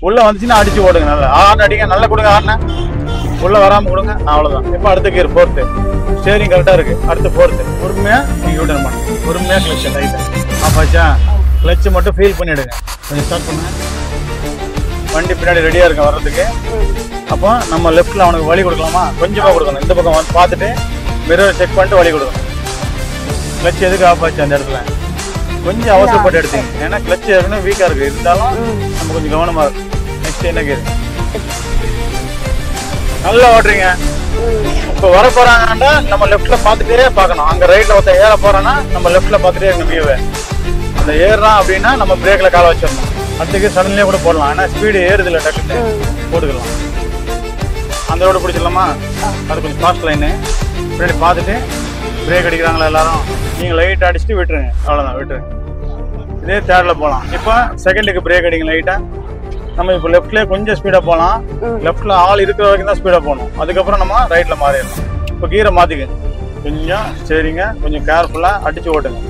உள்ள வந்துச்சுன்னா அடிச்சு ஓடுங்க. நல்லா ஆர்ன் அடிங்க, நல்லா கொடுங்க ஆர்ன. உள்ள வராம கொடுங்க, அவ்வளவுதான். இப்போ அடுத்த கியர் 4th. ஸ்டேரிங் கரெக்டா இருக்கு. அடுத்து 4th. பொறுமையா நீங்க யூட்டர்ன் பண்ணுங்க. பொறுமையா கிளட்ச் லைட்டா ஆஃபாச்சா. கிளட்ச் மட்டும் ஃபீல் பண்ணிடுங்க. கொஞ்சம் ஸ்டார்ட் பண்ணுங்க. வண்டி பின்னாடி ரெடியா இருக்க வர்றதுக்கு. அப்போ நம்ம லெஃப்ட்ல அவனுக்கு வழி கொடுக்கலாமா? கொஞ்சமா கொடுக்கணும். இந்த பக்கம் வந்து பார்த்துட்டு மிரர் செக் பண்ணிட்டு வழி கொடுக்கணும். கிளட்ச் எதுக்கு ஆஃப் ஆச்சு அந்த இடத்துல? கொஞ்சம் அவசரப்பட்டு எடுத்தீங்க. ஏன்னா கிளட்ச் ஏற்கனவே வீக்கா இருக்கு. இருந்தாலும் நம்ம கொஞ்சம் கவனமா இருக்கும். நெக்ஸ்ட் என்ன கேரு? நல்லா ஓட்டுறீங்க. இப்போ வர போறாங்கன்னா நம்ம லெஃப்ட்ல பார்த்துட்டே பார்க்கணும். அங்க ரைட்ல ஒருத்தன் ஏற போறான்னா நம்ம லெஃப்ட்ல பார்த்துட்டே இருக்க வியூவை. அந்த ஏறான் அப்படின்னா நம்ம பிரேக்ல காலை வச்சிடணும். அடுத்துக்கு சடன்லேயே கூட போடலாம். ஏன்னா ஸ்பீடு ஏறுது இல்லை, டக்குன்னு போட்டுக்கலாம். அந்த ரோடு பிடிச்சிடலாமா? அது கொஞ்சம் ஃபாஸ்ட் லைனு. பின்னாடி பார்த்துட்டு பிரேக் அடிக்கிறாங்களா எல்லாரும், நீங்கள் லைட் அடிச்சுட்டு விட்டுருங்க. அவ்வளோதான், விட்டுருங்க. இதே தேர்டில் போகலாம். இப்போ செகண்டுக்கு பிரேக் அடிங்க லைட்டாக. நம்ம இப்போ லெஃப்ட்லேயே கொஞ்சம் ஸ்பீடாக போகலாம். லெஃப்ட்டில் ஆள் இருக்கிற வரைக்கும் தான் ஸ்பீடாக போகணும். அதுக்கப்புறம் நம்ம ரைட்டில் மாறிடலாம். இப்போ கீரை மாற்றிக்க கொஞ்சம். சரிங்க, கொஞ்சம் கேர்ஃபுல்லாக அடித்து ஓட்டுங்க.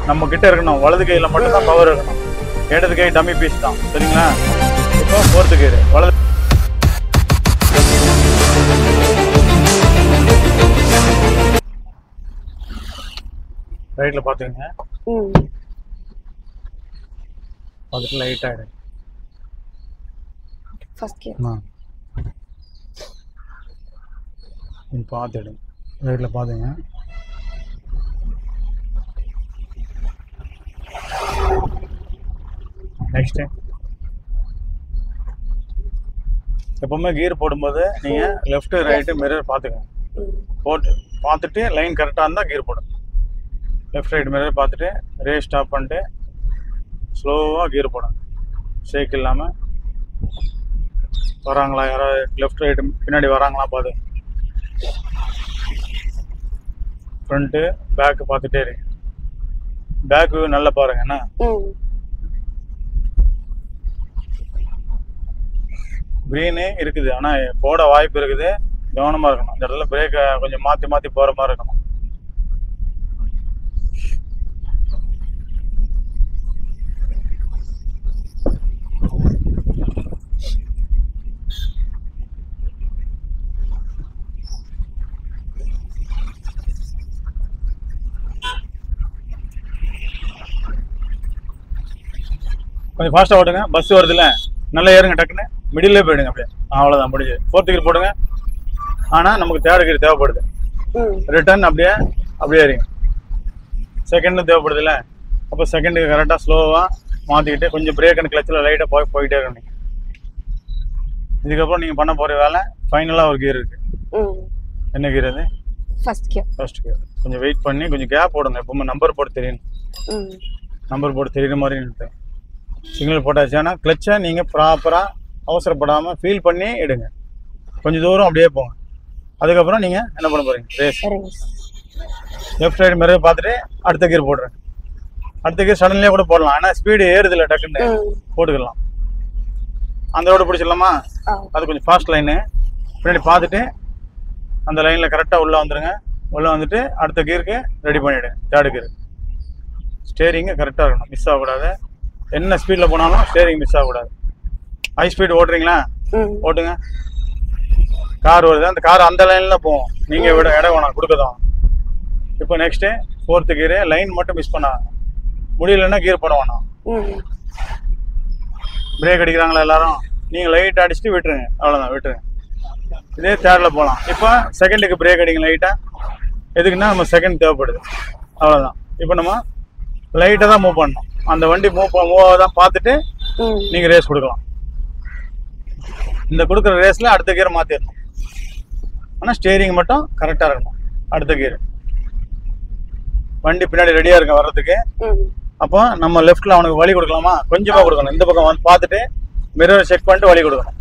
நம்ம கிட்ட இருக்கணும். வலது கையில் மட்டும் தான் பவர் இருக்கணும். இடது கை டம்மி பீஸ் தான். சரிங்களா? இப்போ 4th கீரை வலது. ரைட்ல பாத்துங்க. அதுக்கு லைட் ஆயிடு. ஃபர்ஸ்ட் கியர் நீ பாத்துடு. ரைட்ல பாத்துங்க. நெக்ஸ்ட் எப்பவுமே கியர் போடும்போது நீங்க லெஃப்ட் ரைட்டு மிரர் பாத்துக்கங்க. போட்டு பார்த்துட்டு லைன் கரெக்டாக இருந்தால் கியர் போடும். லெஃப்ட் ரைட் மிரர் பார்த்துட்டு ரேஸ் ஸ்டாப் பண்ணிட்டு ஸ்லோவாக கியர் போடும். ஷேக் இல்லாமல். வராங்களா யாராவது லெஃப்ட் ரைட்டு பின்னாடி வராங்களா பாரு. ஃப்ரண்ட்டு பேக்கு பார்த்துட்டே இருக்கு. பேக்கு நல்லா பாருங்க. என்ன க்ரீனு இருக்குது, ஆனால் போட வாய்ப்பு இருக்குது. கவனமாக இருக்கணும். இந்த இடத்துல பிரேக்கை கொஞ்சம் மாற்றி மாற்றி போகிற மாதிரி இருக்கணும். கொஞ்சம் ஃபாஸ்ட்டாக ஓட்டுங்க. பஸ் வருதுல்ல, நல்லா ஏறுங்க. டக்குன்னு மிடில்லே போயிடுங்க. அப்படியே அவ்வளோதான், முடிஞ்சு. 4th கீர் போடுங்க. ஆனால் நமக்கு 3rd கீர் தேவைப்படுது. ரிட்டர்ன் அப்படியே ஏறிங்க. செகண்டும் தேவைப்படுது இல்லை? அப்போ செகண்டுக்கு கரெக்டாக ஸ்லோவாக மாற்றிக்கிட்டு கொஞ்சம் பிரேக் அண்ட் கிளச்சில் லைட்டாக போய்கிட்டே இருக்கணும். இதுக்கப்புறம் நீங்கள் பண்ண போகிற வேலை ஃபைனலாக ஒரு கீர் இருக்குது. என்ன கீர் அது? First gear. கொஞ்சம் வெயிட் பண்ணி கொஞ்சம் கேப் போடுங்க. எப்பவுமே நம்பர் போட்டு தெரியணும். நம்பர் போட்டு தெரியுற மாதிரி நிறுத்து. சிக்னல் போட்டாச்சுன்னா கிளச்சை நீங்கள் ப்ராப்பராக அவசரப்படாமல் ஃபீல் பண்ணி எடுங்க. கொஞ்சம் தூரம் அப்படியே போங்க. அதுக்கப்புறம் நீங்கள் என்ன பண்ண போகிறீங்க? ரேஸ். லெஃப்ட் சைடு மிரர் பார்த்துட்டு அடுத்த கீர் போடுறேன். அடுத்த கீர் சடன்லேயே கூட போடலாம். ஆனால் ஸ்பீடு ஏறுது இல்லை, டக்குன்னு போட்டுக்கலாம். அந்த ரோடு பிடிச்சிடலாமா? அது கொஞ்சம் ஃபாஸ்ட் லைனு. பின்னாடி பார்த்துட்டு அந்த லைனில் கரெக்டாக உள்ளே வந்துடுங்க. உள்ளே வந்துட்டு அடுத்த கீருக்கு ரெடி பண்ணிவிடுங்க. 3rd கீர். ஸ்டேரிங்கு கரெக்டாக இருக்கணும், மிஸ் ஆகக்கூடாது. என்ன ஸ்பீடில் போனாலும் ஸ்டேரிங் மிஸ் ஆகக்கூடாது. ஹை ஸ்பீடு ஓட்டுறீங்களா? ஓட்டுங்க. கார் வருது, அந்த கார் அந்த லைனில் போவோம். நீங்கள் விட இடம் வேணாம், கொடுக்கதான். இப்போ நெக்ஸ்ட்டு 4th கீரு. லைன் மட்டும் மிஸ் பண்ண முடியலன்னா கீர் போட வேணாம். பிரேக் அடிக்கிறாங்களா எல்லாரும், நீங்கள் லைட் அடிச்சுட்டு விட்டுருங்க. அவ்வளோதான், விட்டுருங்க. இதே 3ர்டில் போகலாம். இப்போ செகண்டுக்கு பிரேக் அடிங்க லைட்டாக. எதுக்குன்னா நம்ம செகண்ட் தேவைப்படுது. அவ்வளோதான். இப்போ நம்ம லைட்டாக தான் மூவ் பண்ணணும். அந்த வண்டி மூவ் தான் பார்த்துட்டு நீங்கள் ரேஸ் கொடுக்கலாம். இந்த கொடுக்குற ரேஸில் அடுத்த கீரை மாற்றிடணும். ஆனால் ஸ்டேரிங் மட்டும் கரெக்டாக இருக்கணும். அடுத்த கீர். வண்டி பின்னாடி ரெடியாக இருக்க வர்றதுக்கு. அப்போ நம்ம லெஃப்ட்டில் அவனுக்கு வழி கொடுக்கலாமா? கொஞ்சமாக கொடுக்கணும். இந்த பக்கம் வந்து பார்த்துட்டு மிரர் செக் பண்ணிட்டு வழி கொடுக்கணும்.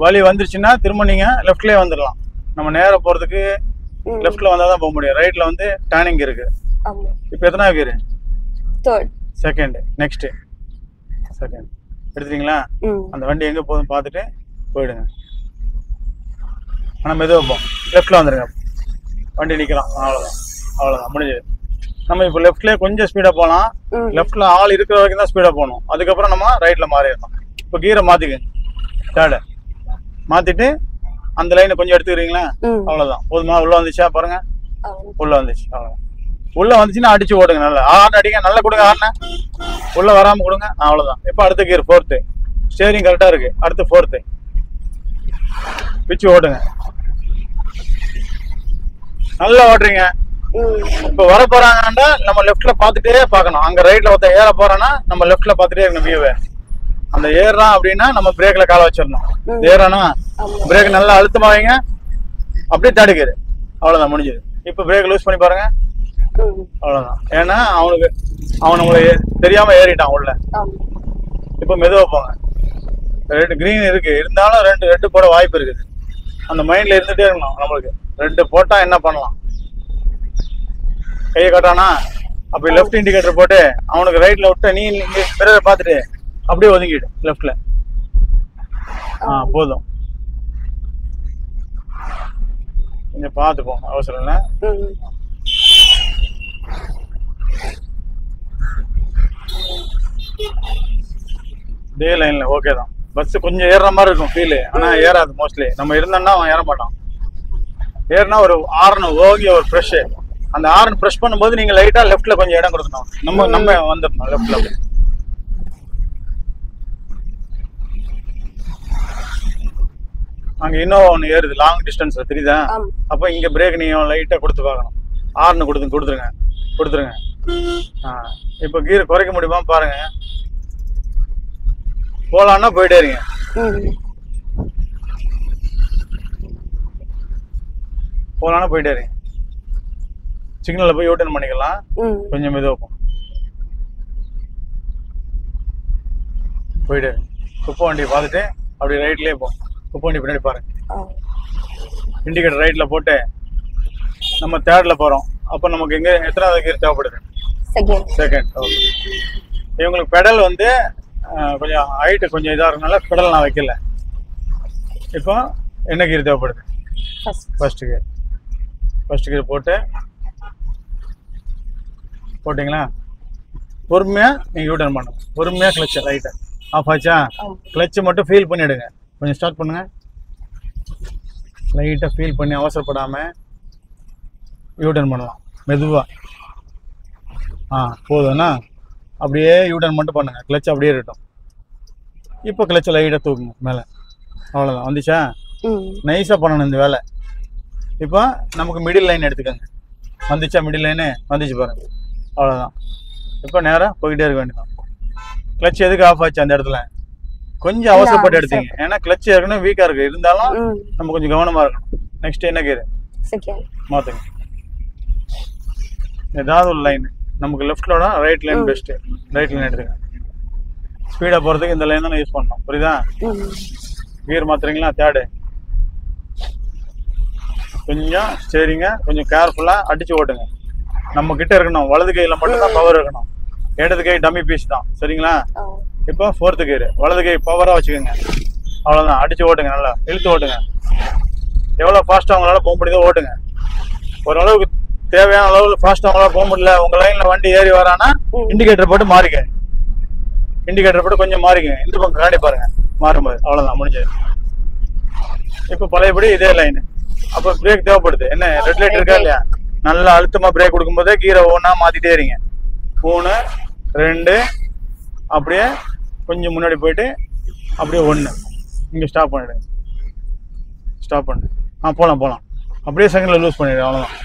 வழி வந்துருச்சுன்னா திரும்ப நீங்கள் லெஃப்ட்லேயே வந்துடலாம். நம்ம நேராக போகிறதுக்கு லெஃப்ட்டில் வந்தால் தான் போக முடியும். ரைட்டில் வந்து டர்னிங் இருக்குது. இப்போ எத்தனாவது கீர்? 3rd. செகண்ட். நெக்ஸ்ட் செகண்ட் எடுத்துட்டீங்களா? அந்த வண்டி எங்கே போகுதுன்னு பார்த்துட்டு போயிடுங்க. ஆனால் மெதுவாக போகும். லெஃப்ட்டில் வந்துடுங்க. வண்டி நிற்கலாம். அவ்வளோதான் முடிஞ்சது. நம்ம இப்போ லெஃப்ட்லேயே கொஞ்சம் ஸ்பீடாக போகலாம். லெஃப்ட்டில் ஆள் இருக்கிற வரைக்கும் தான் ஸ்பீடாக போகணும். அதுக்கப்புறம் நம்ம ரைட்டில் மாறிடலாம். இப்போ கீரை மாற்றிக்கங்க. தேர்டை மாற்றிட்டு அந்த லைனை கொஞ்சம் எடுத்துக்கிறீங்களா? அவ்வளோதான். போதுமா? உள்ளே வந்துச்சா பாருங்க. உள்ளே வந்துச்சு. அவ்வளோதான். உள்ளே வந்துச்சுன்னா அடிச்சு ஓடுங்க. நல்லா ஆர்ன் அடிங்க. நல்லா கொடுங்க ஆர்னை. உள்ளே வராமல் கொடுங்க. அவ்வளோதான். இப்போ அடுத்த கீர் 4th. ஸ்டேரிங் கரெக்டாக இருக்குது. அடுத்து 4th. பிச்சு ஓடுங்க. நல்லா ஓடுறீங்க. இப்போ வர போறாங்கன்னா நம்ம லெஃப்ட்ல பார்த்துட்டே பார்க்கணும். அங்கே ரைட்ல ஒருத்தன் ஏற போறான்னா நம்ம லெஃப்ட்ல பார்த்துட்டே இருக்கணும் வியூவை. அந்த ஏறான் அப்படின்னா நம்ம பிரேக்ல காலை வச்சிடணும். ஏறானா பிரேக் நல்லா அழுத்தமா வைங்க. அப்படியே தடுக்குது. அவ்வளோதான், முடிஞ்சது. இப்போ பிரேக் லூஸ் பண்ணி பாருங்க. அவ்வளோதான். ஏன்னா அவன் உங்களுக்கு தெரியாம ஏறிட்டான் உள்ள. இப்போ மெதுவாக போங்க. ரெட் கிரீன் இருக்கு, இருந்தாலும் 2 ரெட்டு போட வாய்ப்பு இருக்குது. அந்த மைண்ட்ல இருந்துட்டே இருக்கணும். நம்மளுக்கு 2 போட்டா என்ன பண்ணலாம். கையை கட்டானா அப்படி லெஃப்ட் இண்டிகேட்டர் போட்டு அவனுக்கு ரைட்ல விட்டு நீ மிரரை பார்த்துட்டு அப்படியே ஒதுங்கிடு லெஃப்ட்ல. போதும். கொஞ்சம் பார்த்து போங்க, அவசரம் இல்லை. டே லைன்ல ஓகே தான். பஸ் கொஞ்சம் ஏறுற மாதிரி இருக்கும் ஃபீல், ஆனா ஏறாது மோஸ்ட்லி. நம்ம இருந்தோம்னா அவன் ஏற மாட்டான். ஏறினா ஒரு ஆர்ன் ஓகி ஒரு ஃப்ரெஷ். அந்த ஆர்ன் ப்ரெஷ் பண்ணும்போது நீங்க லைட்டா லெஃப்ட்ல கொஞ்சம் இடம் கொடுக்கணும். நம்ம வந்துடணும் லெஃப்ட்ல. அங்க இன்னும் ஒன்று ஏறுது லாங் டிஸ்டன்ஸ்ல, தெரியுதா? அப்போ இங்க பிரேக் நீங்க லைட்டா கொடுத்து பார்க்கணும். ஆர்ன் கொடுத்துருங்க. இப்போ கீர் குறைக்க முடியுமா பாருங்க. போலான்னா போயிட்டே இருங்க. சிக்னல்ல போய் யூட்டர்ன் பண்ணிக்கலாம். கொஞ்சம் மெதுவா போயிட்டு குப்பை வண்டியை பார்த்துட்டு அப்படி ரைட்லயே போ. குப்பை வண்டி பின்னாடி பாருங்க. இண்டிகேட்டர் ரைட்ல போட்டு நம்ம 3rd போறோம். அப்போ நமக்கு எங்க எத்தனாவது கீர் தேவைப்படுது? செகண்ட். ஓகே. இவங்களுக்கு பெடல் வந்து கொஞ்சம் ஹைட்டு கொஞ்சம் இதாக இருக்கனால பெடல் நான் வைக்கல. இப்போ என்ன கீர் தேவைப்படுது? ஃபர்ஸ்ட் கீர் போட்டிங்களா? பொறுமையாக நீங்கள் யூட்டர்ன் பண்ணணும். பொறுமையாக கிளச்சை லைட்டை ஆஃப் ஆச்சா? கிளச்சை மட்டும் ஃபீல் பண்ணிவிடுங்க. கொஞ்சம் ஸ்டார்ட் பண்ணுங்கள். லைட்டாக ஃபீல் பண்ணி அவசரப்படாமல் யூட்டர்ன் பண்ணலாம் மெதுவாக. போதும்ண்ணா. அப்படியே யூட்டர்ன் மட்டும் பண்ணுங்கள். கிளச் அப்படியே இருக்கட்டும். இப்போ கிளச்சை லைட்டாக தூக்குங்க மேலே. அவ்வளோதான். வந்துச்சா? நைஸாக பண்ணணும் இந்த வேலை. இப்போ நமக்கு மிடில் லைன் எடுத்துக்கோங்க. வந்துச்சா? மிடில் லைனு வந்துச்சு பாருங்க. அவ்வளோதான். இப்போ நேராக போய்கிட்டே இருக்க வேண்டியதான். கிளச் எதுக்கு ஆஃப் ஆச்சு அந்த இடத்துல? கொஞ்சம் அவசரப்பட்டு எடுத்தீங்க. ஏன்னா கிளச் ஏற்கனவே வீக்காக இருக்குது. இருந்தாலும் நம்ம கொஞ்சம் கவனமாக இருக்கணும். நெக்ஸ்ட் என்ன கீர் மாற்றுங்க. ஏதாவது ஒரு லைன் நமக்கு லெஃப்ட்லோட right line best. Right line எடுத்துங்க. ஸ்பீடாக போகிறதுக்கு இந்த லைன் தான் யூஸ் பண்ணணும். புரியுதா? கீர் மாற்றுறீங்களா? 3rd. கொஞ்சம் ஸ்டேரிங்க கொஞ்சம் கேர்ஃபுல்லாக அடித்து ஓட்டுங்க. நம்ம கிட்ட இருக்கணும். வலது கையில் மட்டும்தான் பவர் இருக்கணும். இடது கை டம்மி பீஸ் தான். சரிங்களா? இப்போ 4th கீர். வலது கை பவராக வச்சுக்கோங்க. அவ்வளோதான். அடித்து ஓட்டுங்க. நல்லா இழுத்து ஓட்டுங்க. எவ்வளோ ஃபாஸ்ட்டாக அவங்களால போக முடியுதோ ஓட்டுங்க. ஓரளவுக்கு தேவையான அளவில் ஃபாஸ்ட்டாக அவங்களால போக முடியல, உங்கள் லைனில் வண்டி ஏறி வரானா இண்டிகேட்டர் போட்டு மாறிக்க. கொஞ்சம் மாறிக்கங்க. இந்த பக்கம் கண்ணாடி பாருங்க மாறும்போது. அவ்வளோதான், முடிஞ்சது. இப்போ பழையபடி இதே லைனு. அப்போ பிரேக் தேவைப்படுது. என்ன ரெட் லைட் இருக்கா இல்லையா? நல்லா அழுத்தமாக பிரேக் கொடுக்கும்போதே கீரை ஒவ்வொன்றா மாற்றிட்டே இருங்க. 3 2 அப்படியே கொஞ்சம் முன்னாடி போயிட்டு அப்படியே 1 இங்கே ஸ்டாப் பண்ணிவிடுங்க. போகலாம். அப்படியே செகண்டில் லூஸ் பண்ணிவிடு. அவ்வளோதான்.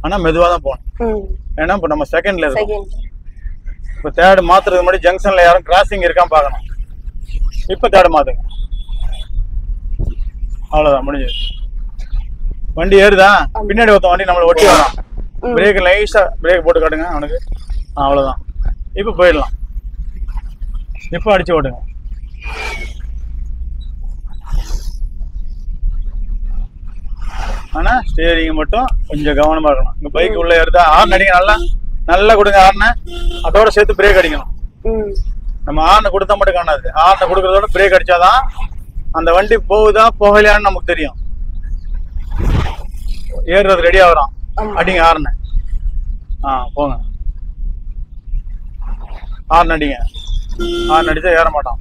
ஆனால் மெதுவாக தான் போகணும். ஏன்னா இப்போ நம்ம செகண்டில் இருக்கோம். இப்போ 3rd மாற்றுறதுக்கு முன்னாடி ஜங்ஷனில் யாரும் கிராசிங் இருக்கான்னு பார்க்கணும். இப்போ 3rd மாற்றுங்க. அவ்வளோதான், முடிஞ்சது. வண்டி ஏறுதா? பின்னாடி ஒருத்த வண்டி நம்மளை ஒட்டி வரான். பிரேக் லைஸாக பிரேக் போட்டு காட்டுங்க அவனுக்கு. அவ்வளோதான். இப்போ போயிடலாம். இப்போ அடிச்சு ஓட்டுங்க. ஆனால் ஸ்டேரிங் மட்டும் கொஞ்சம் கவனமாக இருக்கணும். இந்த பைக் உள்ள ஏறுதா? ஹார்ன் அடிங்க. நல்லா கொடுங்க ஹார்னை. அதோட சேர்த்து பிரேக் அடிக்கணும். நம்ம ஹார்னை கொடுத்தா மட்டும் காணாது. ஹார்னை கொடுக்கறதோட பிரேக் அடிச்சாதான் அந்த வண்டி போகுதா போகலையான்னு நமக்கு தெரியும். ஏறுறது ரெடி ஆகுறான். அடிங்க ஹார்னை. போங்க. ஹார்ன் அடிங்க. ஹார்ன் அடிச்சா ஏற மாட்டான்.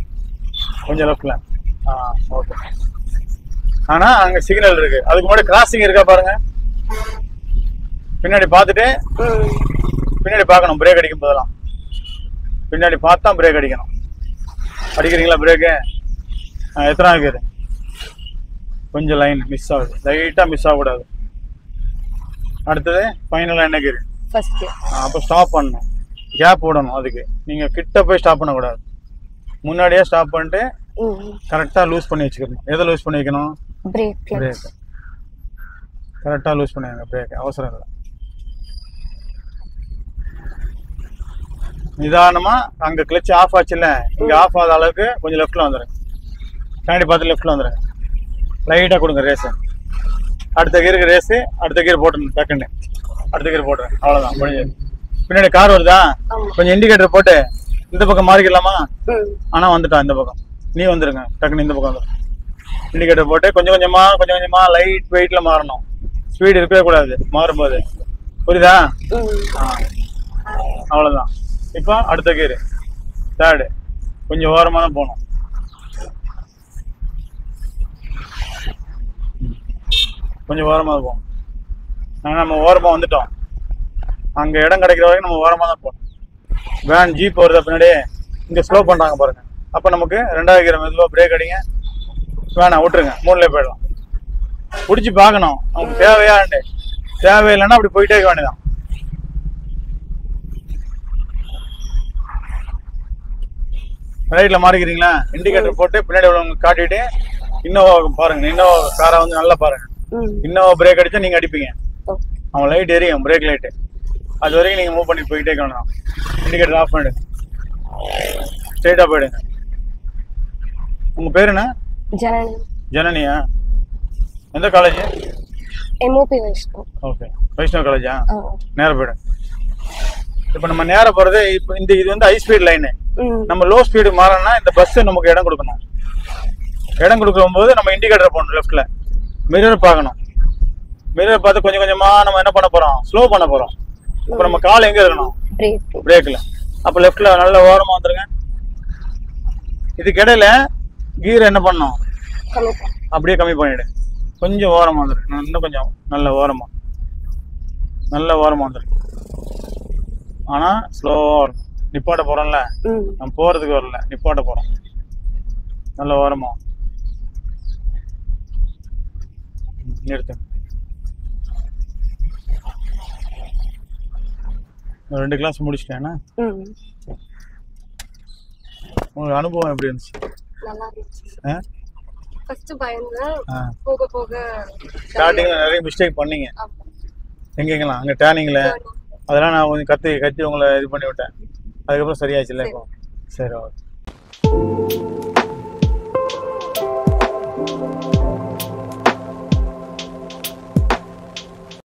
கொஞ்சம் லெஃப்ட்ல. ஓகே. ஆனா அங்க சிக்னல் இருக்கு. அதுக்கு முன்னாடி கிராசிங் இருக்கா பாருங்க. பின்னாடி பார்த்துட்டு பின்னாடி பார்க்கணும். பிரேக் அடிக்கும் போதெல்லாம் பின்னாடி பார்த்தா பிரேக் அடிக்கணும். அடிக்கிறீங்களா பிரேக்கு? எத்தனை இருக்குது? கொஞ்சம் லைன் மிஸ் ஆகுது. லைட்டாக மிஸ் ஆகக்கூடாது. அடுத்தது ஃபைனலாக என்ன கீர்? First gear. அப்போ ஸ்டாப் பண்ணணும். கேப் விடணும். அதுக்கு நீங்கள் கிட்ட போய் ஸ்டாப் பண்ணக்கூடாது. முன்னாடியே ஸ்டாப் பண்ணிட்டு கரெக்டாக லூஸ் பண்ணி வச்சுக்கணும். எதை லூஸ் பண்ணி வைக்கணும்? பிரேக். பிரேக் கரெக்டாக லூஸ் பண்ணிடுங்க. பிரேக் அவசரம் இல்லை. நிதானமா அங்க கிளச் ஆஃப் ஆச்சுல்ல, இங்க ஆஃப் ஆகாத அளவுக்கு கொஞ்சம் லெஃப்ட்ல வந்துருங்க. கண்ணாடி பார்த்து லெஃப்ட்ல வந்துருங்க. லைட்டா கொடுங்க ரேஸ். அடுத்த கீருக்கு ரேஸ். அடுத்த கீர் போட்டுருங்க. டக்குன்னு அடுத்த கீர் போட்டுருங்க. அவ்வளவுதான் முடிஞ்சது. பின்னாடி கார் வருதா? கொஞ்சம் இண்டிகேட்டர் போட்டு இந்த பக்கம் மாறிக்கலாமா? ஆனா வந்துட்டான் இந்த பக்கம். நீ வந்துருங்க. டக்குன்னு இந்த பக்கம் வந்துடும். இண்டிகேட்டர் போட்டு கொஞ்சம் கொஞ்சமா லைட் வெயிட்ல மாறணும். ஸ்பீடு இருக்கவே கூடாது மாறும்போது. புரியுதா? அவ்வளவுதான். இப்போ அடுத்த கீர் தேர்டு. கொஞ்சம் ஓரமாக தான் போகணும். கொஞ்சம் ஓரமாக தான் போகணும். நம்ம ஓரமாக வந்துட்டோம். அங்கே இடம் கிடைக்கிற வரைக்கும் நம்ம ஓரமாக தான் போகணும். வேன் ஜீப் வருதா பின்னாடி? இங்கே ஸ்லோ பண்ணுறாங்க பாருங்க. அப்போ நமக்கு ரெண்டாவது கீரை மெதுவாக பிரேக் அடிங்க. வேணாம் விட்டுருங்க. மூணுலேயே போயிடலாம். பிடிச்சி பார்க்கணும் நமக்கு தேவையான்ட்டு. தேவையில்லைன்னா அப்படி போயிட்டே இருக்க வேண்டியதான். ரைட்ல மாறிக்கிறீங்களா? இண்டிகேட்டர் போட்டு பின்னாடி உள்ளவங்க காட்டிட்டு இன்னோவா பாருங்க. இன்னோவா காரை வந்து நல்லா பாருங்க. இன்னோவா பிரேக் அடிச்சா நீங்க அடிப்பீங்க. அவன் லைட் எரியும், பிரேக் லைட்டு. அது வரைக்கும் நீங்க மூவ் பண்ணி போயிட்டே இருக்கணும். இண்டிகேட்டர் ஆஃப் பண்ணிடுங்க. ஸ்ட்ரெயிட்டா போயிடுங்க. உங்க பேர் என்ன? ஜனனி. ஜனனியா? எந்த college? MOP Vaishnav. Okay, Vaishnav காலேஜா? நேரா போயிடுங்க. இப்போ நம்ம நேரம் போறது இப்போ இது வந்து ஹை ஸ்பீட் லைனு. நம்ம லோ ஸ்பீடு மாறணும்னா இந்த பஸ் நமக்கு இடம் கொடுக்கணும். இடம் கொடுக்கும் போது நம்ம இண்டிகேட்டர் போடணும். லெஃப்ட்ல மிரர் பார்க்கணும். மிரர் பார்த்து கொஞ்சம் கொஞ்சமா நம்ம என்ன பண்ண போறோம்? ஸ்லோ பண்ண போறோம். இப்போ நம்ம கால் எங்க இருக்கணும்? பிரேக்ல. அப்போ லெஃப்ட்ல நல்ல ஓரமா வந்துருங்க. இதுக்கு இடையில கீர் என்ன பண்ணணும்? அப்படியே கம்மி பண்ணிடு. கொஞ்சம் ஓரமா வந்துரு. இன்னும் கொஞ்சம் நல்ல ஓரமா வந்துரு. ஆனா ஸ்லோவா வரும். நிப்பாட்ட போறோம்ல, நம்ம போறதுக்கு வரல, நிப்பாட்ட போறோம். நல்ல ஓரமா நிறுத்து. 2 கிளாஸ் முடிச்சிட்டேன்னா உங்களுக்கு அனுபவம் எப்படி இருந்துச்சு? நல்லா இருந்துச்சு. ஃபர்ஸ்ட் பயந்தேன். போக போக ஸ்டார்டிங்ல நிறைய மிஸ்டேக் பண்ணீங்க. எங்கெங்கலாம்? அங்க டேர்னிங்ல அதெல்லாம் நான் கொஞ்சம் கத்தி உங்களை இது பண்ணி விட்டேன். அதுக்கப்புறம் சரியாச்சுல்ல இப்போ? சரி, ஓகே.